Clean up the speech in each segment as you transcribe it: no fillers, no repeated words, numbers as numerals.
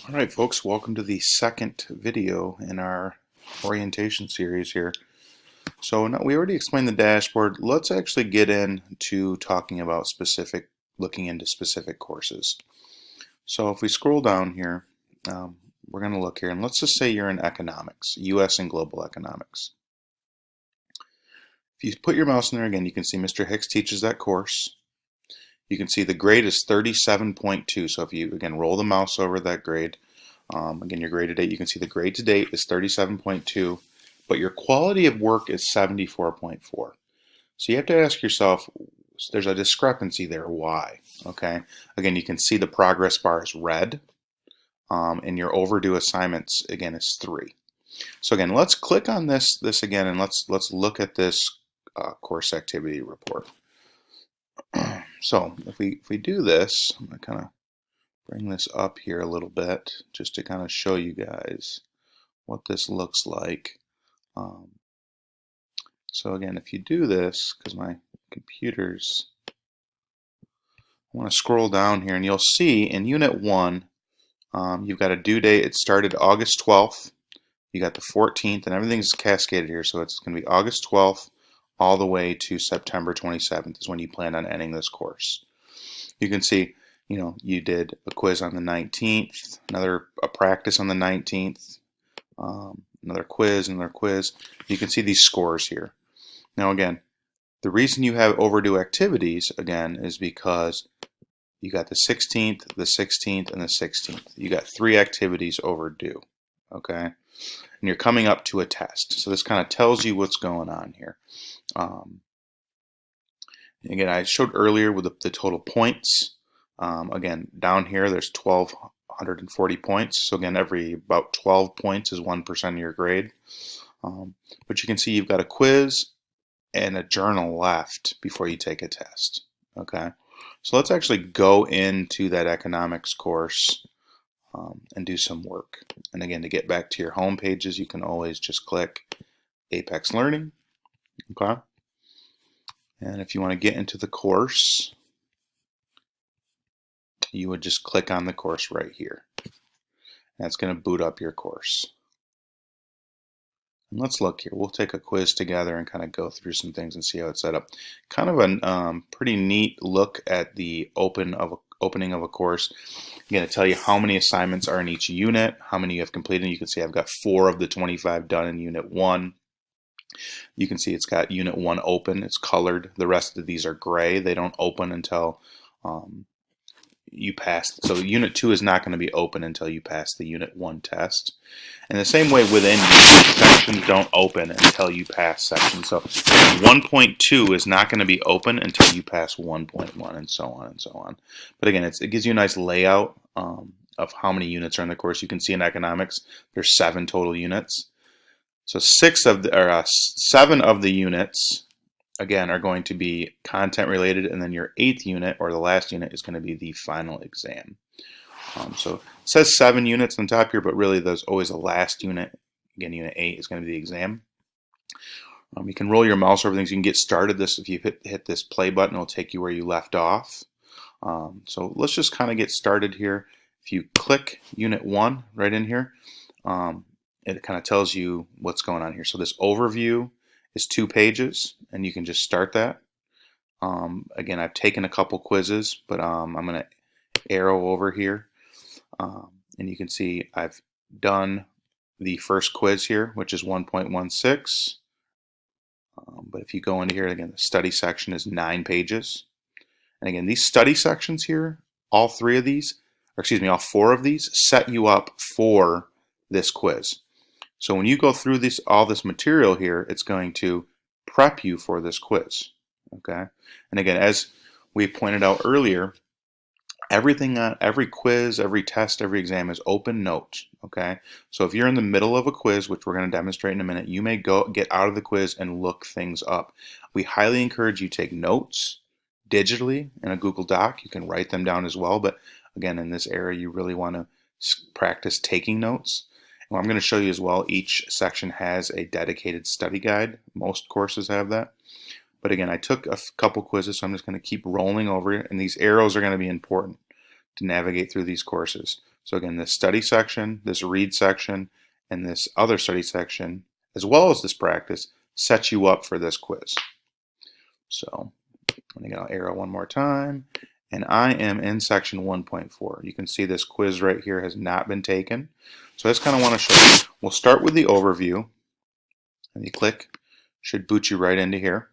All right, folks, welcome to the second video in our orientation series here. So now we already explained the dashboard. Let's actually get into talking about looking into specific courses. So if we scroll down here, we're going to look here, and let's just say you're in economics, U.S. and global economics. If you put your mouse in there again, you can see Mr. Hicks teaches that course. You can see the grade is 37.2. So if you, again, roll the mouse over that grade, again, your grade to date, you can see the grade to date is 37.2, but your quality of work is 74.4. So you have to ask yourself, there's a discrepancy there. Why? Okay. Again, you can see the progress bar is red, and your overdue assignments, again, is 3. So again, let's click on this again, and let's look at this course activity report. So if we do this, I'm going to kind of bring this up here a little bit just to kind of show you guys what this looks like. So again, if you do this, because my computer's, I want to scroll down here, and you'll see in Unit 1, you've got a due date. It started August 12th. You got the 14th, and everything's cascaded here, so it's going to be August 12th all the way to September 27th is when you plan on ending this course. You can see, you did a quiz on the 19th, a practice on the 19th, another quiz. You can see these scores here. Now again, the reason you have overdue activities, again, is because you got the 16th, the 16th, and the 16th. You got 3 activities overdue, okay? And you're coming up to a test. So this kind of tells you what's going on here. Again, I showed earlier with the total points. Again, down here, there's 1,240 points. So again, every about 12 points is 1% of your grade. But you can see you've got a quiz and a journal left before you take a test. Okay, so let's actually go into that economics course and do some work. And again, to get back to your home pages, you can always just click Apex Learning. Okay, and if you want to get into the course, you would just click on the course right here. That's going to boot up your course. And let's look here. We'll take a quiz together and kind of go through some things and see how it's set up. Kind of a pretty neat look at the opening of a course. I'm going to tell you how many assignments are in each unit, how many you have completed. You can see I've got 4 of the 25 done in Unit 1. You can see it's got Unit 1 open. It's colored. The rest of these are gray. They don't open until you pass. So Unit 2 is not going to be open until you pass the Unit 1 test. And the same way within sections don't open until you pass sections. So 1.2 is not going to be open until you pass 1.1, and so on and so on. But again, it gives you a nice layout of how many units are in the course. You can see in economics there's 7 total units. So 7 of the units, again, are going to be content related, and then your 8th unit, or the last unit, is going to be the final exam. So it says 7 units on top here, but really there's always a last unit. Again, Unit 8 is going to be the exam. You can roll your mouse over things. You can get started. If you hit this play button, it'll take you where you left off. So let's just kind of get started here. If you click Unit 1 right in here, it kind of tells you what's going on here. So this overview is 2 pages, and you can just start that. Again, I've taken a couple quizzes, but I'm going to arrow over here, and you can see I've done the first quiz here, which is 1.16. But if you go into here, again, the study section is 9 pages. And again, these study sections here, all 4 of these, set you up for this quiz. So when you go through all this material here, it's going to prep you for this quiz. Okay, and again, as we pointed out earlier, everything on every quiz, every test, every exam is open notes. Okay, so if you're in the middle of a quiz, which we're going to demonstrate in a minute, you may get out of the quiz and look things up. We highly encourage you take notes digitally in a Google Doc. You can write them down as well, but again, in this area, you really want to practice taking notes. And I'm going to show you as well, each section has a dedicated study guide. Most courses have that. But again, I took a couple quizzes, so I'm just going to keep rolling over it, and these arrows are going to be important to navigate through these courses. So again, this study section, this read section, and this other study section, as well as this practice, sets you up for this quiz. So I'm going to arrow one more time, and I am in section 1.4. You can see this quiz right here has not been taken. So I just kind of want to show you. We'll start with the overview, and you click, should boot you right into here.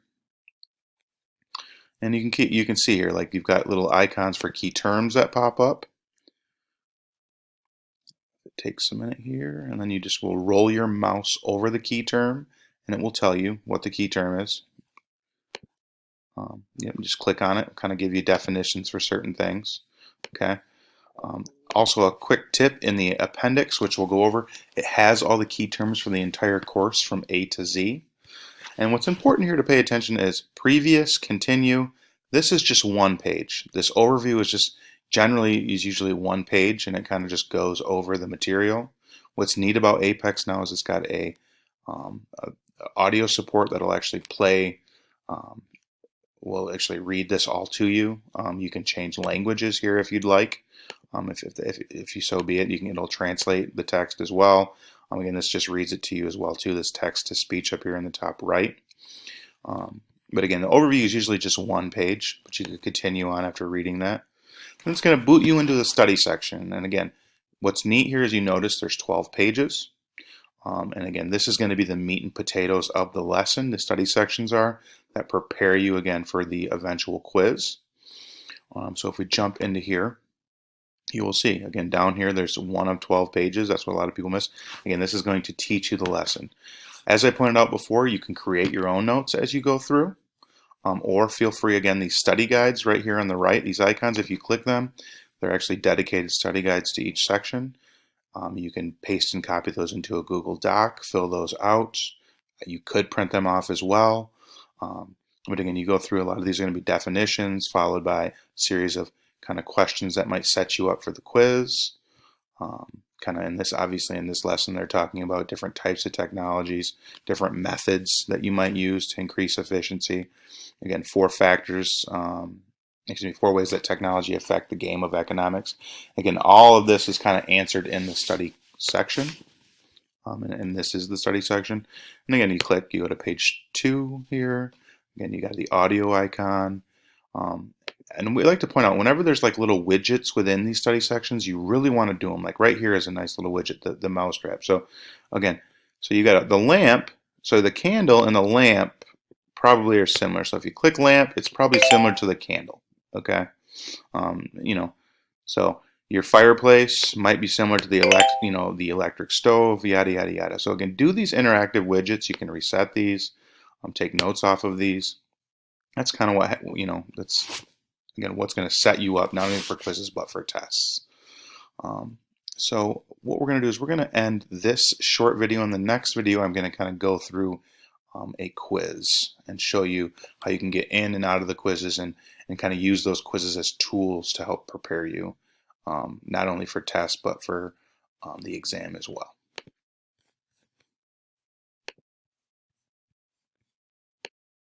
And you can see here, like you've got little icons for key terms that pop up. It takes a minute here, and then you just will roll your mouse over the key term, and it will tell you what the key term is. Just click on it, kind of give you definitions for certain things. Okay. Also, a quick tip in the appendix, which we'll go over, it has all the key terms for the entire course from A to Z. And what's important here to pay attention is previous, continue. This is just one page. This overview is usually one page, and it kind of just goes over the material. What's neat about Apex now is it's got a audio support that'll actually play. Will actually read this all to you. You can change languages here if you'd like. If you so be it, it'll translate the text as well. Again, this just reads it to you as well too. This text to speech up here in the top right. But again, the overview is usually just one page, but you can continue on after reading that. Then it's going to boot you into the study section. And again, what's neat here is you notice there's 12 pages. And again, this is going to be the meat and potatoes of the lesson. The study sections are that prepare you again for the eventual quiz. So if we jump into here, you will see again down here there's one of 12 pages. That's what a lot of people miss. Again, this is going to teach you the lesson. As I pointed out before, you can create your own notes as you go through, or feel free, again, these study guides right here on the right, these icons, if you click them, they're actually dedicated study guides to each section. You can paste and copy those into a Google Doc, fill those out. You could print them off as well. But again, you go through a lot of these are going to be definitions followed by a series of kind of questions that might set you up for the quiz. Kind of obviously in this lesson, they're talking about different types of technologies, different methods that you might use to increase efficiency. Again, 4 ways that technology affect the game of economics. Again, all of this is kind of answered in the study section. And this is the study section. And again, you go to page 2 here. Again, you got the audio icon. And we like to point out, whenever there's like little widgets within these study sections, you really want to do them. Like right here is a nice little widget, the mouse trap. So again, so you got the lamp. So the candle and the lamp probably are similar. So if you click lamp, it's probably similar to the candle. Okay. So your fireplace might be similar to the electric stove, yada, yada, yada. So again, do these interactive widgets. You can reset these, take notes off of these. That's kind of what, that's, again, what's going to set you up, not only for quizzes, but for tests. So what we're going to do is we're going to end this short video. In the next video, I'm going to kind of go through a quiz and show you how you can get in and out of the quizzes and kind of use those quizzes as tools to help prepare you, not only for tests, but for the exam as well.